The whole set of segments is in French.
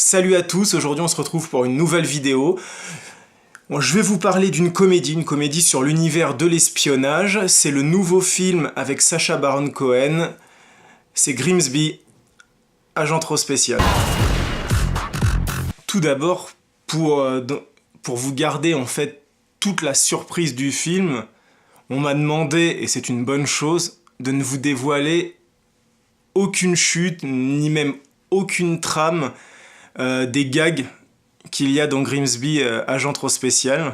Salut à tous, aujourd'hui on se retrouve pour une nouvelle vidéo. Bon, je vais vous parler d'une comédie sur l'univers de l'espionnage. C'est le nouveau film avec Sacha Baron Cohen. C'est Grimsby, agent trop spécial. Tout d'abord, pour vous garder en fait toute la surprise du film, on m'a demandé, et c'est une bonne chose, de ne vous dévoiler aucune chute, ni même aucune trame des gags qu'il y a dans Grimsby, agent trop spécial.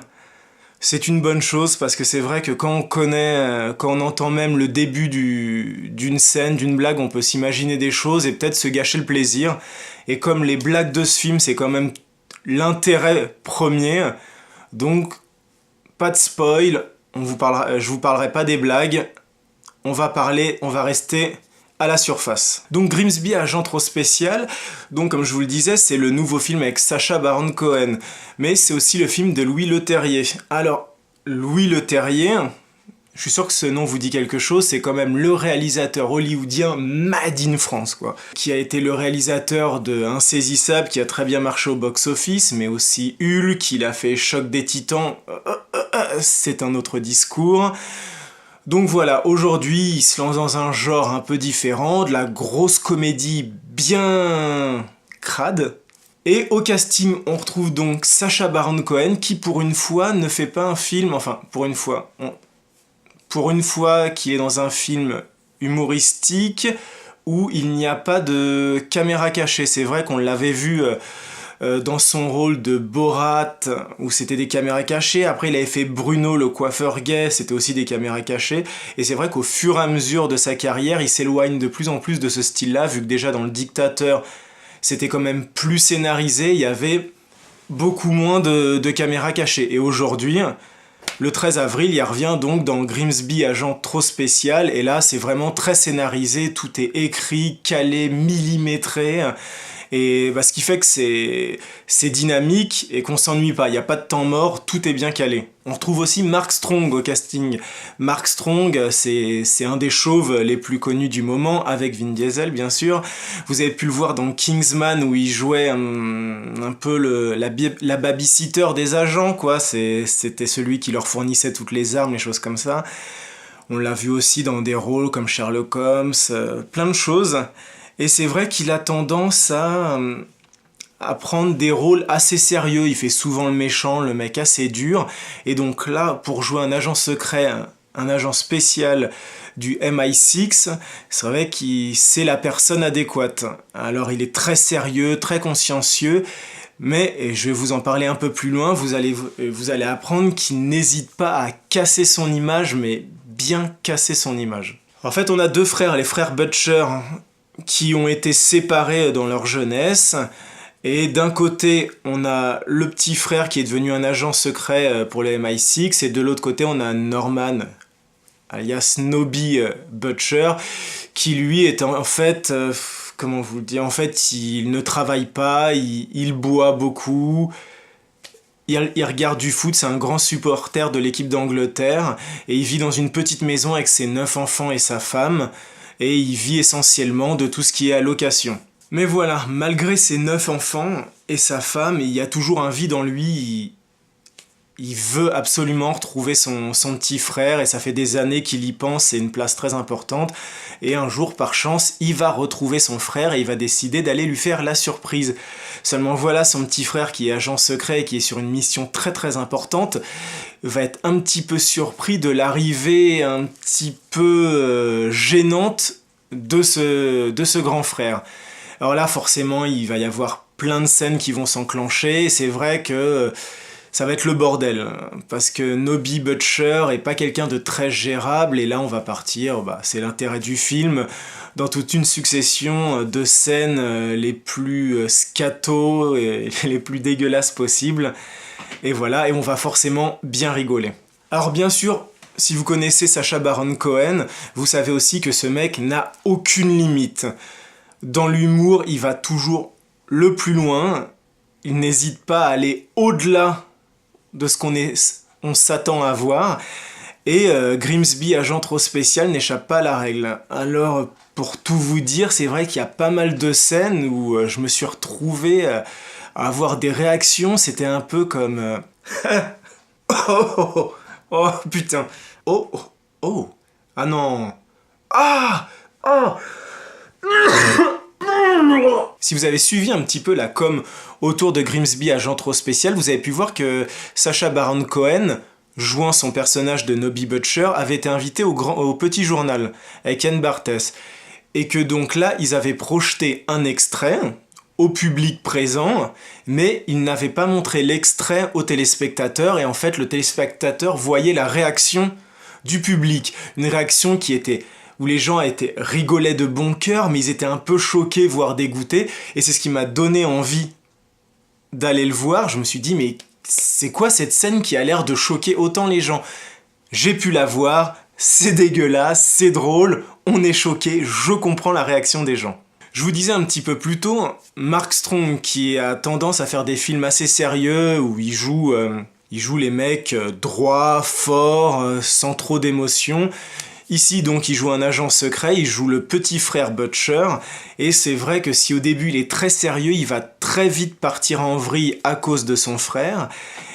C'est une bonne chose parce que c'est vrai que quand on connaît, quand on entend même le début d'une scène, d'une blague, on peut s'imaginer des choses et peut-être se gâcher le plaisir. Et comme les blagues de ce film, c'est quand même l'intérêt premier, donc pas de spoil, je vous parlerai pas des blagues, on va rester à la surface. Donc Grimsby, agent trop spécial, donc comme je vous le disais, c'est le nouveau film avec Sacha Baron Cohen, mais c'est aussi le film de Louis Leterrier. Alors, Louis Leterrier, je suis sûr que ce nom vous dit quelque chose, c'est quand même le réalisateur hollywoodien made in France, quoi. Qui a été le réalisateur de Insaisissable, qui a très bien marché au box-office, mais aussi Hulk, il a fait Choc des Titans, c'est un autre discours. Donc voilà, aujourd'hui, il se lance dans un genre un peu différent, de la grosse comédie bien crade. Et au casting, on retrouve donc Sacha Baron Cohen, qui pour une fois ne fait pas un film, enfin, pour une fois qui est dans un film humoristique, où il n'y a pas de caméra cachée. C'est vrai qu'on l'avait vu dans son rôle de Borat, où c'était des caméras cachées. Après, il avait fait Bruno, le coiffeur gay, c'était aussi des caméras cachées. Et c'est vrai qu'au fur et à mesure de sa carrière, il s'éloigne de plus en plus de ce style-là, vu que déjà dans Le Dictateur, c'était quand même plus scénarisé, il y avait beaucoup moins de caméras cachées. Et aujourd'hui, le 13 avril, il revient donc dans Grimsby, agent trop spécial, et là, c'est vraiment très scénarisé, tout est écrit, calé, millimétré. Et ce qui fait que c'est dynamique et qu'on s'ennuie pas, il n'y a pas de temps mort, tout est bien calé. On retrouve aussi Mark Strong au casting. Mark Strong, c'est un des chauves les plus connus du moment, avec Vin Diesel bien sûr. Vous avez pu le voir dans Kingsman où il jouait un peu la babysitter des agents, quoi. C'était celui qui leur fournissait toutes les armes, les choses comme ça. On l'a vu aussi dans des rôles comme Sherlock Holmes, plein de choses. Et c'est vrai qu'il a tendance à prendre des rôles assez sérieux. Il fait souvent le méchant, le mec assez dur. Et donc là, pour jouer un agent secret, un agent spécial du MI6, c'est vrai c'est la personne adéquate. Alors il est très sérieux, très consciencieux, mais, et je vais vous en parler un peu plus loin, vous allez apprendre qu'il n'hésite pas à casser son image, mais bien casser son image. En fait, on a deux frères, les frères Butcher, qui ont été séparés dans leur jeunesse. Et d'un côté, on a le petit frère qui est devenu un agent secret pour les MI6, et de l'autre côté, on a Norman, alias Nobby Butcher, qui lui est en fait, comment vous le dire, en fait, il ne travaille pas, il boit beaucoup, il regarde du foot, c'est un grand supporter de l'équipe d'Angleterre, et il vit dans une petite maison avec ses 9 enfants et sa femme, et il vit essentiellement de tout ce qui est allocation. Mais voilà, malgré ses 9 enfants et sa femme, il y a toujours un vide en lui, il veut absolument retrouver son petit frère, et ça fait des années qu'il y pense, c'est une place très importante, et un jour, par chance, il va retrouver son frère, et il va décider d'aller lui faire la surprise. Seulement voilà, son petit frère, qui est agent secret et qui est sur une mission très très importante, va être un petit peu surpris de l'arrivée un petit peu gênante de ce grand frère. Alors là, forcément, il va y avoir plein de scènes qui vont s'enclencher, et c'est vrai que ça va être le bordel, parce que Nobby Butcher est pas quelqu'un de très gérable, et là on va partir, c'est l'intérêt du film, dans toute une succession de scènes les plus scato et les plus dégueulasses possibles, et voilà, et on va forcément bien rigoler. Alors bien sûr, si vous connaissez Sacha Baron Cohen, vous savez aussi que ce mec n'a aucune limite. Dans l'humour, il va toujours le plus loin, il n'hésite pas à aller au-delà de ce qu'on s'attend à voir, et Grimsby, agent trop spécial, n'échappe pas à la règle. Alors, Pour tout vous dire, c'est vrai qu'il y a pas mal de scènes où je me suis retrouvé à avoir des réactions, c'était un peu comme... oh, oh, oh, oh, putain. Oh, oh, oh. Ah non. Ah, ah. Si vous avez suivi un petit peu la com autour de Grimsby Agent Trop Spécial, vous avez pu voir que Sacha Baron Cohen, jouant son personnage de Nobby Butcher, avait été invité au Petit Journal avec Anne Barthès. Et que donc là, ils avaient projeté un extrait au public présent, mais ils n'avaient pas montré l'extrait au téléspectateur, et en fait, le téléspectateur voyait la réaction du public. Une réaction où les gens rigolaient de bon cœur, mais ils étaient un peu choqués, voire dégoûtés, et c'est ce qui m'a donné envie d'aller le voir. Je me suis dit, mais c'est quoi cette scène qui a l'air de choquer autant les gens? J'ai pu la voir, c'est dégueulasse, c'est drôle, on est choqué, je comprends la réaction des gens. Je vous disais un petit peu plus tôt, Mark Strong, qui a tendance à faire des films assez sérieux, où il joue les mecs droits, forts, sans trop d'émotion. Ici donc il joue un agent secret, il joue le petit frère Butcher, et c'est vrai que si au début il est très sérieux, il va très vite partir en vrille à cause de son frère,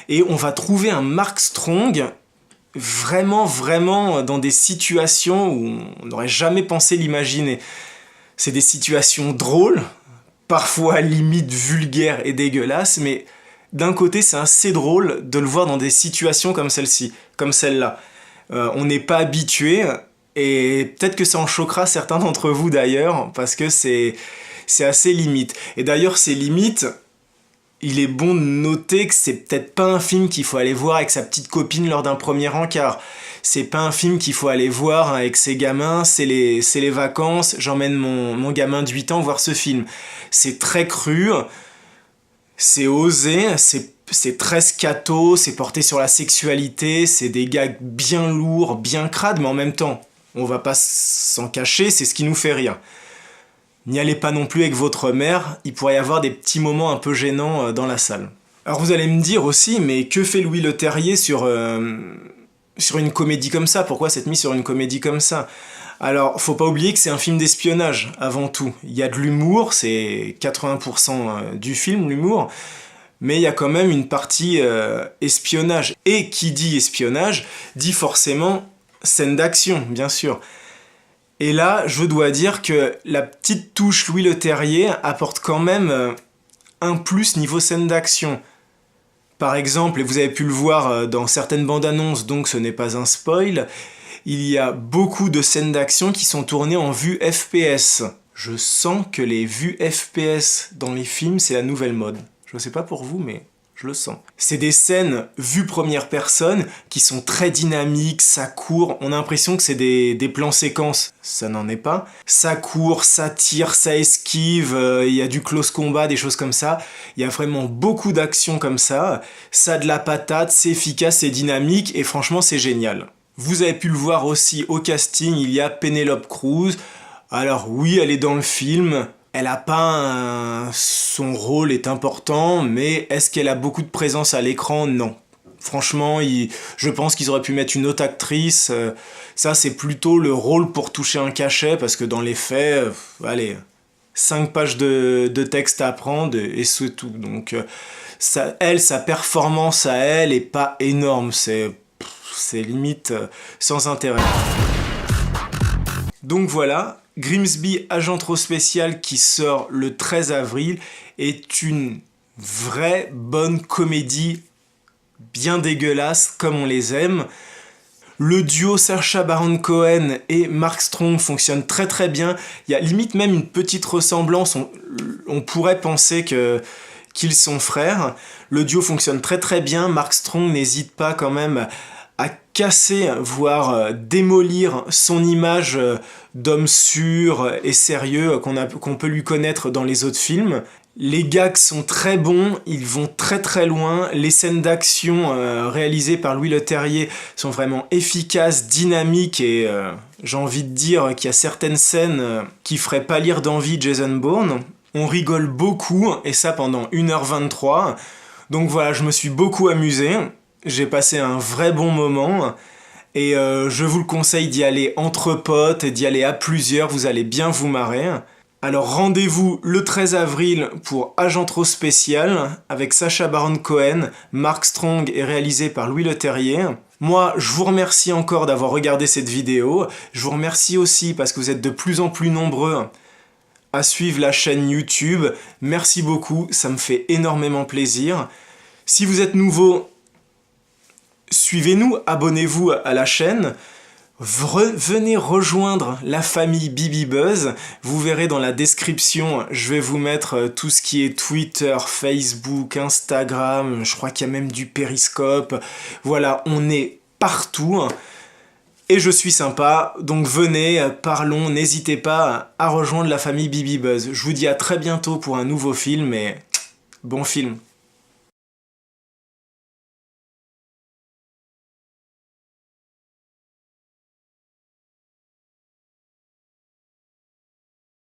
et on va trouver un Mark Strong vraiment dans des situations où on n'aurait jamais pensé l'imaginer. C'est des situations drôles, parfois limite vulgaires et dégueulasses, mais d'un côté c'est assez drôle de le voir dans des situations comme celle-ci, comme celle-là. On n'est pas habitué, et peut-être que ça en choquera certains d'entre vous d'ailleurs, parce que c'est assez limite. Et d'ailleurs, ces limites, il est bon de noter que c'est peut-être pas un film qu'il faut aller voir avec sa petite copine lors d'un premier encart. C'est pas un film qu'il faut aller voir avec ses gamins, c'est les vacances, j'emmène mon gamin de 8 ans voir ce film. C'est très cru, c'est osé, c'est très scato, c'est porté sur la sexualité, c'est des gags bien lourds, bien crades, mais en même temps, on va pas s'en cacher, c'est ce qui nous fait rire. N'y allez pas non plus avec votre mère, il pourrait y avoir des petits moments un peu gênants dans la salle. Alors vous allez me dire aussi, mais que fait Louis Leterrier sur une comédie comme ça? Pourquoi s'être mis sur une comédie comme ça? Alors, faut pas oublier que c'est un film d'espionnage, avant tout. Il y a de l'humour, c'est 80% du film, l'humour, mais il y a quand même une partie espionnage. Et qui dit espionnage, dit forcément scène d'action, bien sûr. Et là, je dois dire que la petite touche Louis Leterrier apporte quand même un plus niveau scène d'action. Par exemple, et vous avez pu le voir dans certaines bandes annonces, donc ce n'est pas un spoil, il y a beaucoup de scènes d'action qui sont tournées en vue FPS. Je sens que les vues FPS dans les films, c'est la nouvelle mode. Je ne sais pas pour vous, mais je le sens. C'est des scènes vues première personne qui sont très dynamiques, ça court, on a l'impression que c'est des plans séquences. Ça n'en est pas. Ça court, ça tire, ça esquive, il y a du close combat, des choses comme ça. Il y a vraiment beaucoup d'actions comme ça. Ça a de la patate, c'est efficace, c'est dynamique, et franchement c'est génial. Vous avez pu le voir aussi au casting, il y a Penelope Cruz. Alors oui, elle est dans le film, elle a pas son rôle est important, mais est-ce qu'elle a beaucoup de présence à l'écran? Non. Franchement, je pense qu'ils auraient pu mettre une autre actrice. Ça, c'est plutôt le rôle pour toucher un cachet, parce que dans les faits, allez, 5 pages de texte à apprendre, et c'est tout. Donc, sa performance à elle est pas énorme, c'est limite sans intérêt. Donc voilà, Grimsby Agent Trop Spécial, qui sort le 13 avril, est une vraie bonne comédie bien dégueulasse comme on les aime. Le duo Sacha Baron Cohen et Mark Strong fonctionne très très bien. Il y a limite même une petite ressemblance, on pourrait penser qu'ils sont frères. Le duo fonctionne très très bien, Mark Strong n'hésite pas quand même à casser, voire démolir son image d'homme sûr et sérieux qu'on peut lui connaître dans les autres films. Les gags sont très bons, ils vont très très loin, les scènes d'action réalisées par Louis Leterrier sont vraiment efficaces, dynamiques, et j'ai envie de dire qu'il y a certaines scènes qui feraient pâlir d'envie Jason Bourne. On rigole beaucoup, et ça pendant 1h23, donc voilà, je me suis beaucoup amusé. J'ai passé un vrai bon moment, Et je vous le conseille d'y aller entre potes, d'y aller à plusieurs, vous allez bien vous marrer. Alors rendez-vous le 13 avril pour Agent Trop Spécial avec Sacha Baron Cohen, Mark Strong et réalisé par Louis Leterrier. Moi, je vous remercie encore d'avoir regardé cette vidéo. Je vous remercie aussi parce que vous êtes de plus en plus nombreux à suivre la chaîne YouTube. Merci beaucoup, ça me fait énormément plaisir. Si vous êtes nouveau, suivez-nous, abonnez-vous à la chaîne. Venez rejoindre la famille Bibi Buzz. Vous verrez dans la description, je vais vous mettre tout ce qui est Twitter, Facebook, Instagram, je crois qu'il y a même du Periscope. Voilà, on est partout. Et je suis sympa, donc venez, parlons, n'hésitez pas à rejoindre la famille Bibi Buzz. Je vous dis à très bientôt pour un nouveau film et bon film.